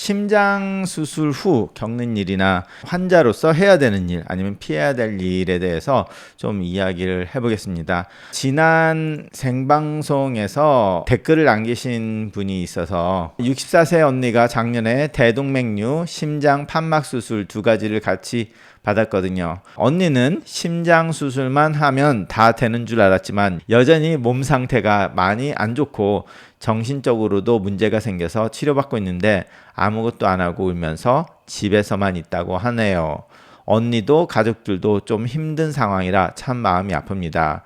심장 수술 후 겪는 일이나 환자로서 해야 되는 일 아니면 피해야 될 일에 대해서 좀 이야기를 해보겠습니다. 지난 생방송에서 댓글을 남기신 분이 있어서 64세 언니가 작년에 대동맥류, 심장 판막 수술 두 가지를 같이 받았거든요. 언니는 심장 수술만 하면 다 되는 줄 알았지만 여전히 몸 상태가 많이 안 좋고 정신적으로도 문제가 생겨서 치료받고 있는데 아무것도 안 하고 울면서 집에서만 있다고 하네요. 언니도 가족들도 좀 힘든 상황이라 참 마음이 아픕니다.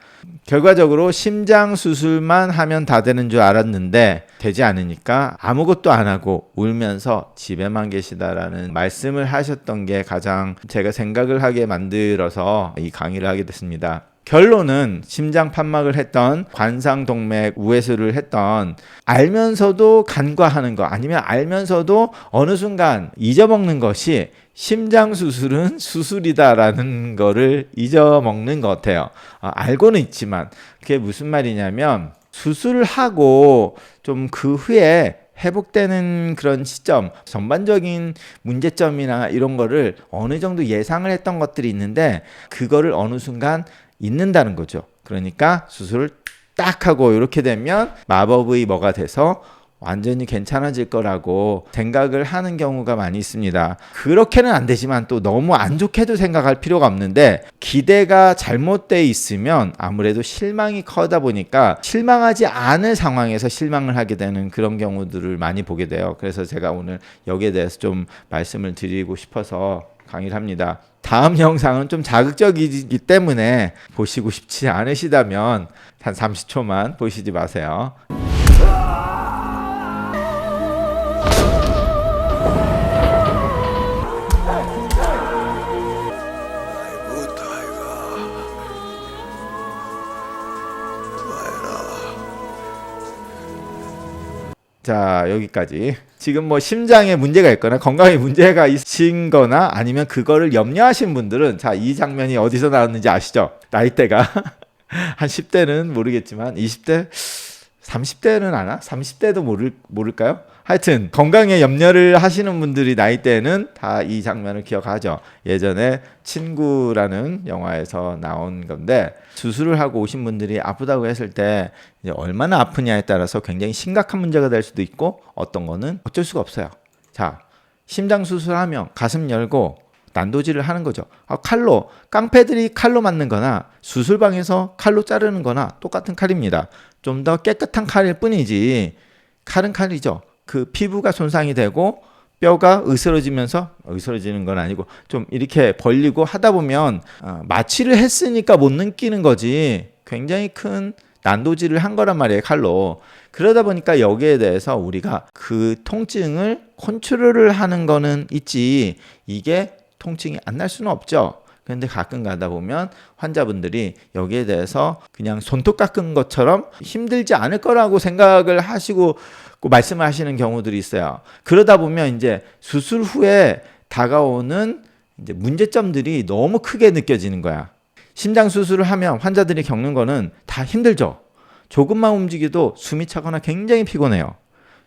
결과적으로 심장 수술만 하면 다 되는 줄 알았는데 되지 않으니까 아무것도 안 하고 울면서 집에만 계시다라는 말씀을 하셨던 게 가장 제가 생각을 하게 만들어서 이 강의를 하게 됐습니다. 결론은 심장 판막을 했던 관상동맥 우회수를 했던 알면서도 간과하는 거 아니면 알면서도 어느 순간 잊어먹는 것이 심장 수술은 수술이다라는 거를 잊어먹는 것 같아요. 알고는 있지만 그게 무슨 말이냐면 수술을 하고 좀 그 후에 회복되는 그런 시점, 전반적인 문제점이나 이런 거를 어느 정도 예상을 했던 것들이 있는데 그거를 어느 순간 잊는다는 거죠. 그러니까 수술을 딱 하고 이렇게 되면 마법의 뭐가 돼서 완전히 괜찮아질 거라고 생각을 하는 경우가 많이 있습니다. 그렇게는 안 되지만 또 너무 안 좋게도 생각할 필요가 없는데 기대가 잘못돼 있으면 아무래도 실망이 커다 보니까 실망하지 않을 상황에서 실망을 하게 되는 그런 경우들을 많이 보게 돼요. 그래서 제가 오늘 여기에 대해서 좀 말씀을 드리고 싶어서 강의를 합니다. 다음 영상은 좀 자극적이기 때문에 보시고 싶지 않으시다면 한 30초만 보시지 마세요. 자, 여기까지. 지금 뭐 심장에 문제가 있거나 건강에 문제가 있으신 거나 아니면 그거를 염려하신 분들은 자, 이 장면이 어디서 나왔는지 아시죠? 나이대가 한 10대는 모르겠지만 20대, 30대는 아나? 30대도 모를까요? 하여튼 건강에 염려를 하시는 분들이 나이대는 다 이 장면을 기억하죠. 예전에 친구라는 영화에서 나온 건데 수술을 하고 오신 분들이 아프다고 했을 때 이제 얼마나 아프냐에 따라서 굉장히 심각한 문제가 될 수도 있고 어떤 거는 어쩔 수가 없어요. 자, 심장 수술하면 가슴 열고 난도질을 하는 거죠. 칼로, 깡패들이 칼로 맞는 거나 수술방에서 칼로 자르는 거나 똑같은 칼입니다. 좀 더 깨끗한 칼일 뿐이지 칼은 칼이죠. 그 피부가 손상이 되고 뼈가 으스러지는 건 아니고 좀 이렇게 벌리고 하다 보면 마취를 했으니까 못 느끼는 거지 굉장히 큰 난도질을 한 거란 말이에요, 칼로. 그러다 보니까 여기에 대해서 우리가 그 통증을 컨트롤을 하는 거는 있지 이게 통증이 안 날 수는 없죠. 그런데 가끔 가다 보면 환자분들이 여기에 대해서 그냥 손톱 깎은 것처럼 힘들지 않을 거라고 생각을 하시고 말씀을 하시는 경우들이 있어요. 그러다 보면 이제 수술 후에 다가오는 이제 문제점들이 너무 크게 느껴지는 거야. 심장 수술을 하면 환자들이 겪는 거는 다 힘들죠. 조금만 움직여도 숨이 차거나 굉장히 피곤해요.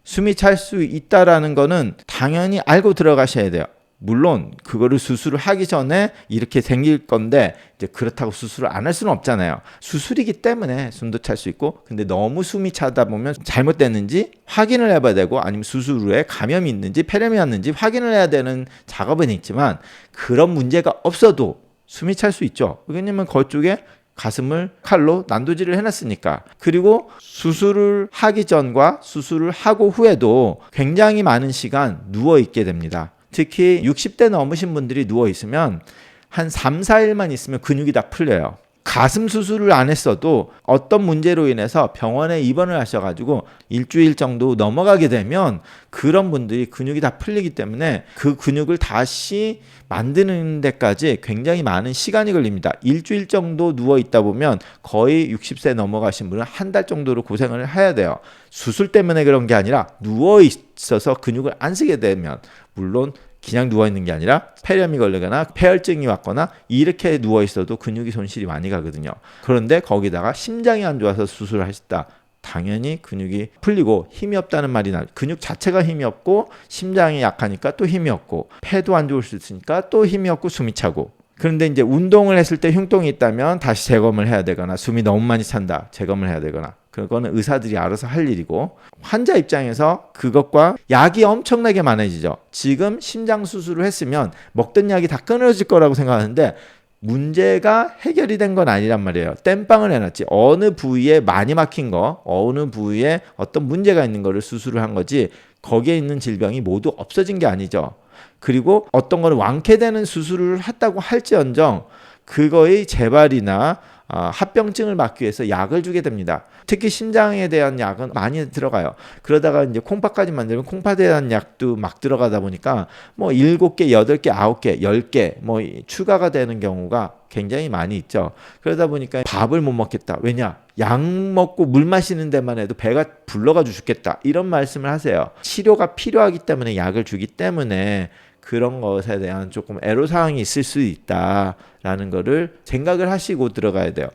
숨이 찰 수 있다라는 거는 당연히 알고 들어가셔야 돼요. 물론 그거를 수술을 하기 전에 이렇게 생길 건데 이제 그렇다고 수술을 안 할 수는 없잖아요. 수술이기 때문에 숨도 찰 수 있고 근데 너무 숨이 차다 보면 잘못됐는지 확인을 해봐야 되고 아니면 수술 후에 감염이 있는지 폐렴이 왔는지 확인을 해야 되는 작업은 있지만 그런 문제가 없어도 숨이 찰 수 있죠. 왜냐면 그쪽에 가슴을 칼로 난도질을 해놨으니까. 그리고 수술을 하기 전과 수술을 하고 후에도 굉장히 많은 시간 누워있게 됩니다. 특히 60대 넘으신 분들이 누워있으면 한 3, 4일만 있으면 근육이 다 풀려요. 가슴 수술을 안 했어도 어떤 문제로 인해서 병원에 입원을 하셔가지고 일주일 정도 넘어가게 되면 그런 분들이 근육이 다 풀리기 때문에 그 근육을 다시 만드는 데까지 굉장히 많은 시간이 걸립니다. 일주일 정도 누워있다 보면 거의 60세 넘어가신 분은 한 달 정도로 고생을 해야 돼요. 수술 때문에 그런 게 아니라 누워있어서 근육을 안 쓰게 되면 물론 그냥 누워있는 게 아니라 폐렴이 걸리거나 폐혈증이 왔거나 이렇게 누워있어도 근육이 손실이 많이 가거든요. 그런데 거기다가 심장이 안 좋아서 수술을 하셨다. 당연히 근육이 풀리고 힘이 없다는 말이 나요. 근육 자체가 힘이 없고 심장이 약하니까 또 힘이 없고 폐도 안 좋을 수 있으니까 또 힘이 없고 숨이 차고. 그런데 이제 운동을 했을 때 흉통이 있다면 다시 재검을 해야 되거나 숨이 너무 많이 찬다 재검을 해야 되거나 그거는 의사들이 알아서 할 일이고 환자 입장에서 그것과 약이 엄청나게 많아지죠. 지금 심장 수술을 했으면 먹던 약이 다 끊어질 거라고 생각하는데 문제가 해결이 된 건 아니란 말이에요. 땜빵을 해놨지. 어느 부위에 많이 막힌 거, 어느 부위에 어떤 문제가 있는 거를 수술을 한 거지 거기에 있는 질병이 모두 없어진 게 아니죠. 그리고 어떤 거는 완쾌되는 수술을 했다고 할지언정 그거의 재발이나 합병증을 막기 위해서 약을 주게 됩니다. 특히 심장에 대한 약은 많이 들어가요. 그러다가 이제 콩팥까지 만들면 콩팥에 대한 약도 막 들어가다 보니까 뭐 7개, 8개, 9개, 10개 뭐 추가가 되는 경우가 굉장히 많이 있죠. 그러다 보니까 밥을 못 먹겠다. 왜냐? 약 먹고 물 마시는 데만 해도 배가 불러가지고 죽겠다. 이런 말씀을 하세요. 치료가 필요하기 때문에 약을 주기 때문에 그런 것에 대한 조금 애로사항이 있을 수 있다라는 거를 생각을 하시고 들어가야 돼요.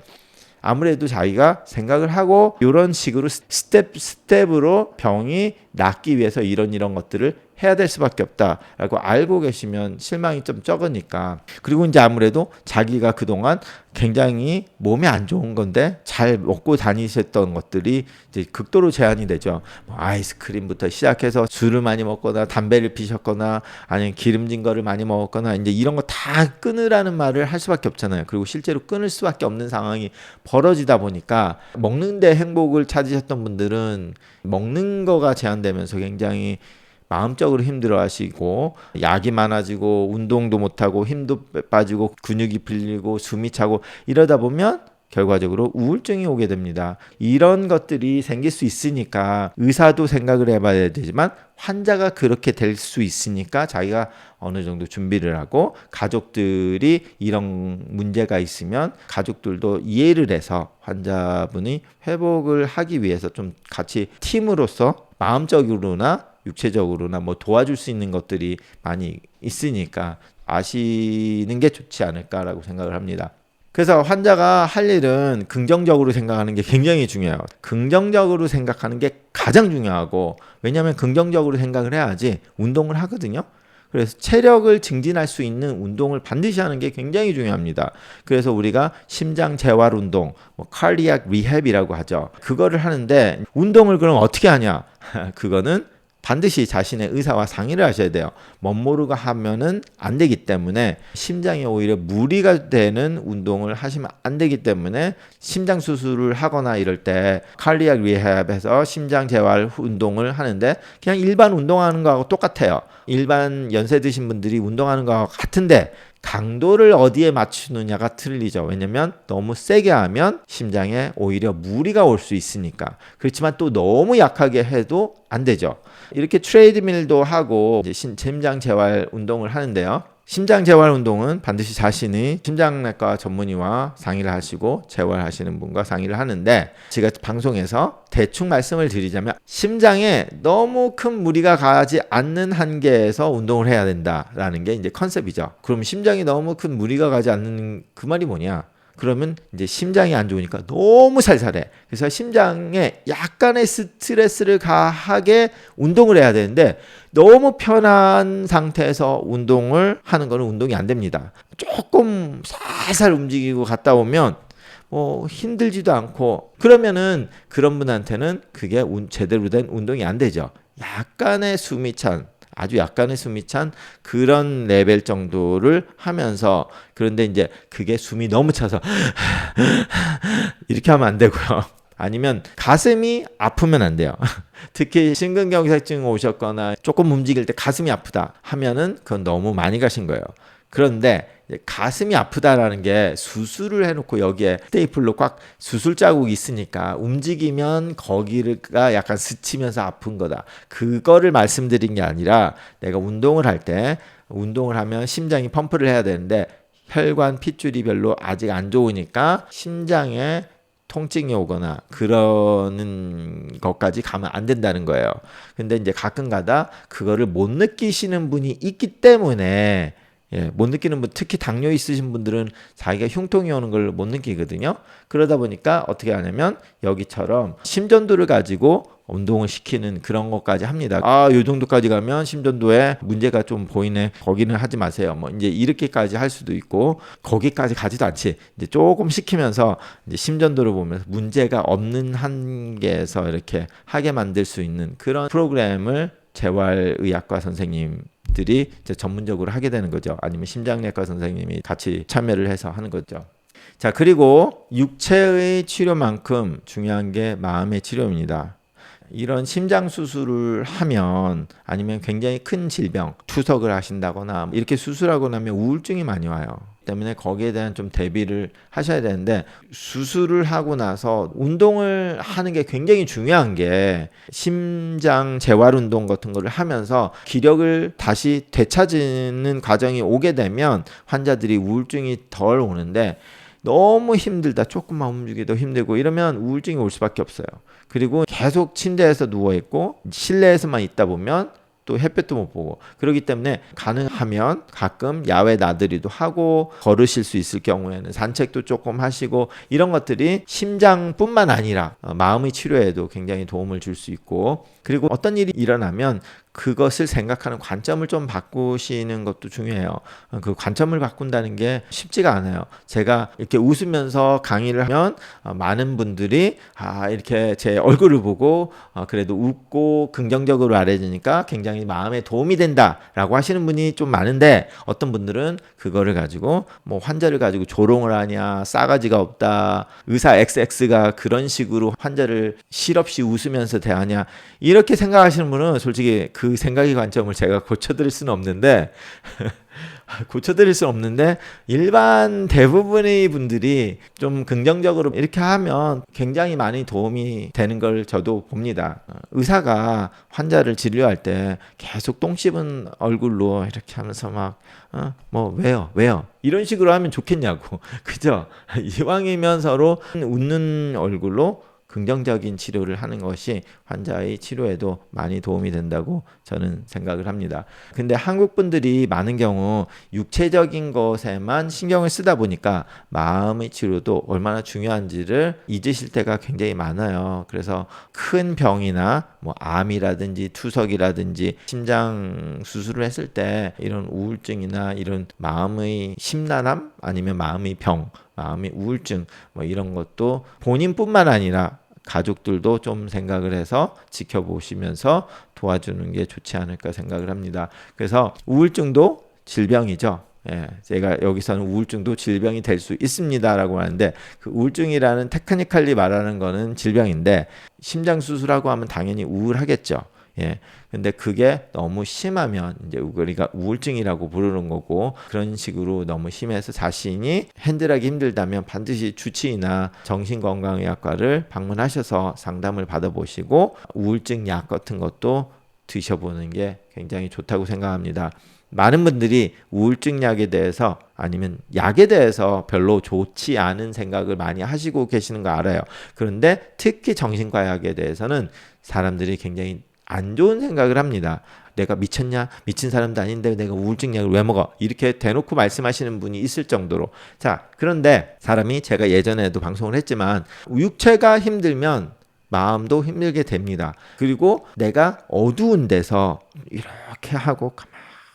아무래도 자기가 생각을 하고 이런 식으로 스텝으로 병이 낫기 위해서 이런 것들을 해야 될 수밖에 없다라고 알고 계시면 실망이 좀 적으니까. 그리고 이제 아무래도 자기가 그동안 굉장히 몸에 안 좋은 건데 잘 먹고 다니셨던 것들이 이제 극도로 제한이 되죠. 뭐 아이스크림부터 시작해서 술을 많이 먹거나 담배를 피셨거나 아니면 기름진 거를 많이 먹었거나 이제 이런 거 다 끊으라는 말을 할 수밖에 없잖아요. 그리고 실제로 끊을 수밖에 없는 상황이 벌어지다 보니까 먹는 데 행복을 찾으셨던 분들은 먹는 거가 제한되면서 굉장히 마음적으로 힘들어하시고 약이 많아지고 운동도 못하고 힘도 빠지고 근육이 풀리고 숨이 차고 이러다 보면 결과적으로 우울증이 오게 됩니다. 이런 것들이 생길 수 있으니까 의사도 생각을 해봐야 되지만 환자가 그렇게 될 수 있으니까 자기가 어느 정도 준비를 하고 가족들이 이런 문제가 있으면 가족들도 이해를 해서 환자분이 회복을 하기 위해서 좀 같이 팀으로서 마음적으로나 육체적으로나 뭐 도와줄 수 있는 것들이 많이 있으니까 아시는 게 좋지 않을까라고 생각을 합니다. 그래서 환자가 할 일은 긍정적으로 생각하는 게 굉장히 중요해요. 긍정적으로 생각하는 게 가장 중요하고 왜냐하면 긍정적으로 생각을 해야지 운동을 하거든요. 그래서 체력을 증진할 수 있는 운동을 반드시 하는 게 굉장히 중요합니다. 그래서 우리가 심장 재활 운동, 뭐 cardiac rehab이라고 하죠. 그거를 하는데 운동을 그럼 어떻게 하냐? 그거는 반드시 자신의 의사와 상의를 하셔야 돼요. 멋모르고 하면은 안 되기 때문에 심장에 오히려 무리가 되는 운동을 하시면 안 되기 때문에 심장 수술을 하거나 이럴 때 칼리악 리헵에서 심장 재활 운동을 하는데 그냥 일반 운동하는 거하고 똑같아요. 일반 연세 드신 분들이 운동하는 거하고 같은데 강도를 어디에 맞추느냐가 틀리죠. 왜냐면 너무 세게 하면 심장에 오히려 무리가 올 수 있으니까. 그렇지만 또 너무 약하게 해도 안 되죠. 이렇게 트레이드밀도 하고 이제 심장 재활 운동을 하는데요. 심장 재활 운동은 반드시 자신이 심장내과 전문의와 상의를 하시고 재활하시는 분과 상의를 하는데 제가 방송에서 대충 말씀을 드리자면 심장에 너무 큰 무리가 가지 않는 한계에서 운동을 해야 된다라는 게 이제 컨셉이죠. 그럼 심장이 너무 큰 무리가 가지 않는 그 말이 뭐냐? 그러면 이제 심장이 안 좋으니까 너무 살살해. 그래서 심장에 약간의 스트레스를 가하게 운동을 해야 되는데 너무 편한 상태에서 운동을 하는 거는 운동이 안 됩니다. 조금 살살 움직이고 갔다 오면 뭐 힘들지도 않고 그러면은 그런 분한테는 그게 제대로 된 운동이 안 되죠. 약간의 숨이 찬 아주 약간의 숨이 찬 그런 레벨 정도를 하면서 그런데 이제 그게 숨이 너무 차서 이렇게 하면 안 되고요. 아니면 가슴이 아프면 안 돼요. 특히 심근경색증 오셨거나 조금 움직일 때 가슴이 아프다 하면은 그건 너무 많이 가신 거예요. 그런데 가슴이 아프다라는 게 수술을 해놓고 여기에 스테이플로 꽉 수술 자국이 있으니까 움직이면 거기가 약간 스치면서 아픈 거다. 그거를 말씀드린 게 아니라 내가 운동을 할 때 운동을 하면 심장이 펌프를 해야 되는데 혈관 핏줄이 별로 아직 안 좋으니까 심장에 통증이 오거나 그러는 것까지 가면 안 된다는 거예요. 근데 이제 가끔 가다 그거를 못 느끼시는 분이 있기 때문에 못 느끼는 분, 특히 당뇨 있으신 분들은 자기가 흉통이 오는 걸 못 느끼거든요. 그러다 보니까 어떻게 하냐면 여기처럼 심전도를 가지고 운동을 시키는 그런 것까지 합니다. 요 정도까지 가면 심전도에 문제가 좀 보이네. 거기는 하지 마세요. 뭐 이제 이렇게까지 할 수도 있고, 거기까지 가지도 않지. 이제 조금 시키면서 이제 심전도를 보면서 문제가 없는 한계에서 이렇게 하게 만들 수 있는 그런 프로그램을 재활의학과 선생님들이 이제 전문적으로 하게 되는 거죠. 아니면 심장내과 선생님이 같이 참여를 해서 하는 거죠. 자, 그리고 육체의 치료만큼 중요한 게 마음의 치료입니다. 이런 심장 수술을 하면, 아니면 굉장히 큰 질병, 투석을 하신다거나 이렇게 수술하고 나면 우울증이 많이 와요. 때문에 거기에 대한 좀 대비를 하셔야 되는데, 수술을 하고 나서 운동을 하는 게 굉장히 중요한 게, 심장 재활 운동 같은 거를 하면서 기력을 다시 되찾는 과정이 오게 되면 환자들이 우울증이 덜 오는데, 너무 힘들다, 조금만 움직이도 힘들고 이러면 우울증이 올 수밖에 없어요. 그리고 계속 침대에서 누워있고 실내에서만 있다 보면 또 햇볕도 못 보고, 그렇기 때문에 가능하면 가끔 야외 나들이도 하고, 걸으실 수 있을 경우에는 산책도 조금 하시고, 이런 것들이 심장뿐만 아니라 마음의 치료에도 굉장히 도움을 줄 수 있고, 그리고 어떤 일이 일어나면 그것을 생각하는 관점을 좀 바꾸시는 것도 중요해요. 그 관점을 바꾼다는 게 쉽지가 않아요. 제가 이렇게 웃으면서 강의를 하면 많은 분들이 이렇게 제 얼굴을 보고 그래도 웃고 긍정적으로 말해주니까 굉장히 마음에 도움이 된다라고 하시는 분이 좀 많은데, 어떤 분들은 그거를 가지고 뭐 환자를 가지고 조롱을 하냐, 싸가지가 없다, 의사 XX가 그런 식으로 환자를 실없이 웃으면서 대하냐, 이렇게 생각하시는 분은 솔직히 그 생각의 관점을 제가 고쳐드릴 수는 없는데 일반 대부분의 분들이 좀 긍정적으로 이렇게 하면 굉장히 많이 도움이 되는 걸 저도 봅니다. 의사가 환자를 진료할 때 계속 똥 씹은 얼굴로 이렇게 하면서 막 뭐 왜요 이런 식으로 하면 좋겠냐고. 그죠? 이왕이면 서로 웃는 얼굴로 긍정적인 치료를 하는 것이 환자의 치료에도 많이 도움이 된다고 저는 생각을 합니다. 근데 한국 분들이 많은 경우 육체적인 것에만 신경을 쓰다 보니까 마음의 치료도 얼마나 중요한지를 잊으실 때가 굉장히 많아요. 그래서 큰 병이나 뭐 암이라든지 투석이라든지 심장 수술을 했을 때 이런 우울증이나 이런 마음의 심란함, 아니면 마음의 병, 마음의 우울증 뭐 이런 것도 본인뿐만 아니라 가족들도 좀 생각을 해서 지켜보시면서 도와주는 게 좋지 않을까 생각을 합니다. 그래서 우울증도 질병이죠. 제가 여기서는 우울증도 질병이 될 수 있습니다라고 하는데, 그 우울증이라는 테크니컬리 말하는 거는 질병인데, 심장 수술하고 하면 당연히 우울하겠죠. 근데 그게 너무 심하면 이제 우리가 우울증이라고 부르는 거고, 그런 식으로 너무 심해서 자신이 핸들하기 힘들다면 반드시 주치의나 정신건강의학과를 방문하셔서 상담을 받아보시고 우울증 약 같은 것도 드셔보는 게 굉장히 좋다고 생각합니다. 많은 분들이 우울증 약에 대해서, 아니면 약에 대해서 별로 좋지 않은 생각을 많이 하시고 계시는 거 알아요. 그런데 특히 정신과 약에 대해서는 사람들이 굉장히 안 좋은 생각을 합니다. 내가 미쳤냐? 미친 사람도 아닌데 내가 우울증 약을 왜 먹어? 이렇게 대놓고 말씀하시는 분이 있을 정도로. 자, 그런데 사람이, 제가 예전에도 방송을 했지만, 육체가 힘들면 마음도 힘들게 됩니다. 그리고 내가 어두운 데서 이렇게 하고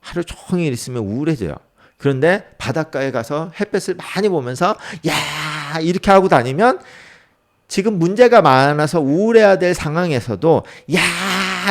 하루 종일 있으면 우울해져요. 그런데 바닷가에 가서 햇볕을 많이 보면서 야 이렇게 하고 다니면, 지금 문제가 많아서 우울해야 될 상황에서도 야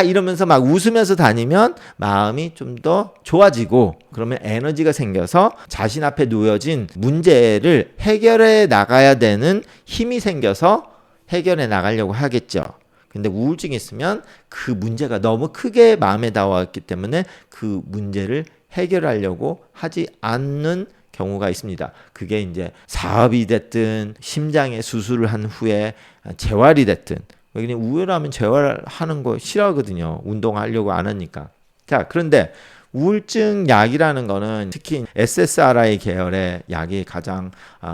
이러면서 막 웃으면서 다니면 마음이 좀 더 좋아지고, 그러면 에너지가 생겨서 자신 앞에 놓여진 문제를 해결해 나가야 되는 힘이 생겨서 해결해 나가려고 하겠죠. 근데 우울증이 있으면 그 문제가 너무 크게 마음에 다와왔기 때문에 그 문제를 해결하려고 하지 않는 경우가 있습니다. 그게 이제 사업이 됐든 심장에 수술을 한 후에 재활이 됐든, 그냥 우울하면 재활하는 거 싫어하거든요. 운동하려고 안 하니까. 자, 그런데 우울증 약이라는 거는 특히 SSRI 계열의 약이 가장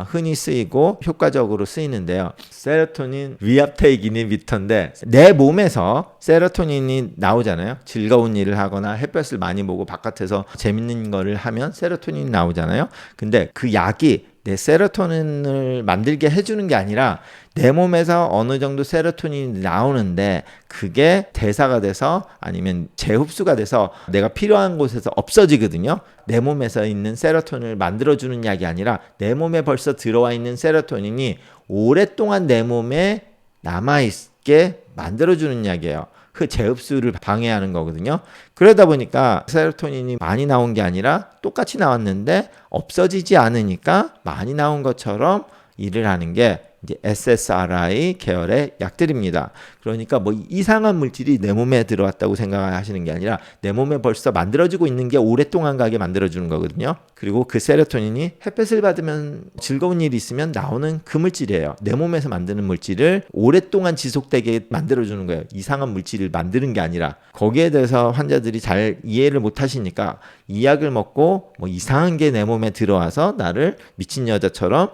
흔히 쓰이고 효과적으로 쓰이는데요. 세로토닌 리압테이크 이니비터인데 내 몸에서 세로토닌이 나오잖아요. 즐거운 일을 하거나 햇볕을 많이 보고 바깥에서 재밌는 거를 하면 세로토닌이 나오잖아요. 근데 그 약이 내 세로토닌을 만들게 해주는 게 아니라 내 몸에서 어느 정도 세로토닌이 나오는데 그게 대사가 돼서 아니면 재흡수가 돼서 내가 필요한 곳에서 없어지거든요. 내 몸에서 있는 세로토닌을 만들어주는 약이 아니라 내 몸에 벌써 들어와 있는 세로토닌이 오랫동안 내 몸에 남아있게 만들어주는 약이에요. 그 재흡수를 방해하는 거거든요. 그러다 보니까 세로토닌이 많이 나온 게 아니라 똑같이 나왔는데 없어지지 않으니까 많이 나온 것처럼 일을 하는 게 이제 SSRI 계열의 약들입니다. 그러니까 뭐 이상한 물질이 내 몸에 들어왔다고 생각하시는 게 아니라 내 몸에 벌써 만들어지고 있는 게 오랫동안 가게 만들어주는 거거든요. 그리고 그 세로토닌이 햇볕을 받으면 즐거운 일이 있으면 나오는 그 물질이에요. 내 몸에서 만드는 물질을 오랫동안 지속되게 만들어주는 거예요. 이상한 물질을 만드는 게 아니라. 거기에 대해서 환자들이 잘 이해를 못 하시니까 이 약을 먹고 뭐 이상한 게 내 몸에 들어와서 나를 미친 여자처럼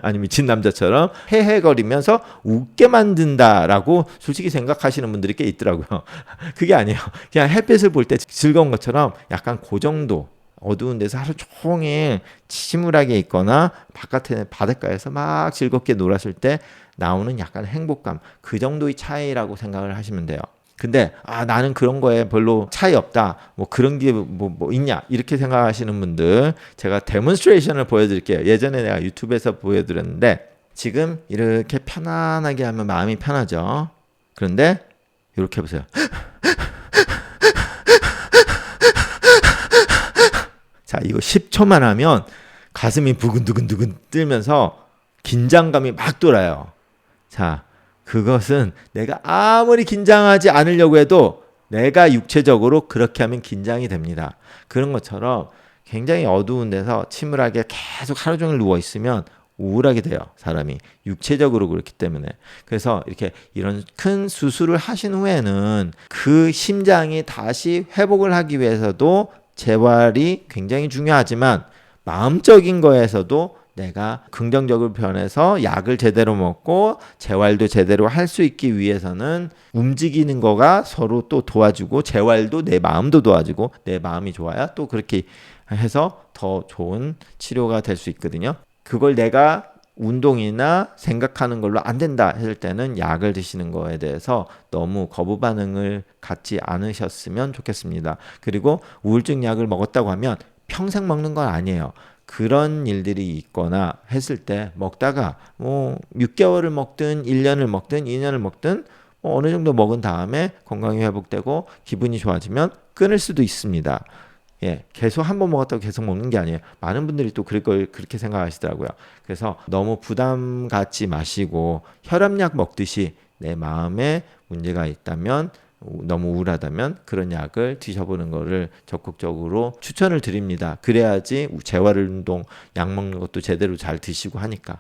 아니 미친 남자처럼 헤헤거리면서 웃게 만든다라고 솔직히 생각하시는 분들이 꽤 있더라고요. 그게 아니에요. 그냥 햇빛을 볼 때 즐거운 것처럼 약간 그 정도 어두운 데서 하루 종일 침울하게 있거나 바깥에 바닷가에서 막 즐겁게 놀았을 때 나오는 약간 행복감, 그 정도의 차이라고 생각을 하시면 돼요. 근데 나는 그런 거에 별로 차이 없다. 뭐 그런 게 뭐 있냐 이렇게 생각하시는 분들 제가 데몬스트레이션을 보여드릴게요. 예전에 내가 유튜브에서 보여드렸는데 지금 이렇게 편안하게 하면 마음이 편하죠. 그런데 이렇게 해보세요. 자, 이거 10초만 하면 가슴이 부근두근두근 뜨면서 긴장감이 막 돌아요. 자, 그것은 내가 아무리 긴장하지 않으려고 해도 내가 육체적으로 그렇게 하면 긴장이 됩니다. 그런 것처럼 굉장히 어두운 데서 침울하게 계속 하루 종일 누워 있으면 우울하게 돼요. 사람이 육체적으로 그렇기 때문에. 그래서 이렇게 이런 큰 수술을 하신 후에는 그 심장이 다시 회복을 하기 위해서도 재활이 굉장히 중요하지만 마음적인 거에서도 내가 긍정적으로 변해서 약을 제대로 먹고 재활도 제대로 할 수 있기 위해서는 움직이는 거가 서로 또 도와주고 재활도 내 마음도 도와주고 내 마음이 좋아야 또 그렇게 해서 더 좋은 치료가 될 수 있거든요. 그걸 내가 운동이나 생각하는 걸로 안 된다 했을 때는 약을 드시는 거에 대해서 너무 거부 반응을 갖지 않으셨으면 좋겠습니다. 그리고 우울증 약을 먹었다고 하면 평생 먹는 건 아니에요. 그런 일들이 있거나 했을 때 먹다가 뭐 6개월을 먹든 1년을 먹든 2년을 먹든 뭐 어느 정도 먹은 다음에 건강이 회복되고 기분이 좋아지면 끊을 수도 있습니다. 예, 계속 한 번 먹었다고 계속 먹는 게 아니에요. 많은 분들이 또 그렇게 생각하시더라고요. 그래서 너무 부담 갖지 마시고 혈압약 먹듯이 내 마음에 문제가 있다면 너무 우울하다면 그런 약을 드셔보는 거를 적극적으로 추천을 드립니다. 그래야지 재활 운동 약 먹는 것도 제대로 잘 드시고 하니까.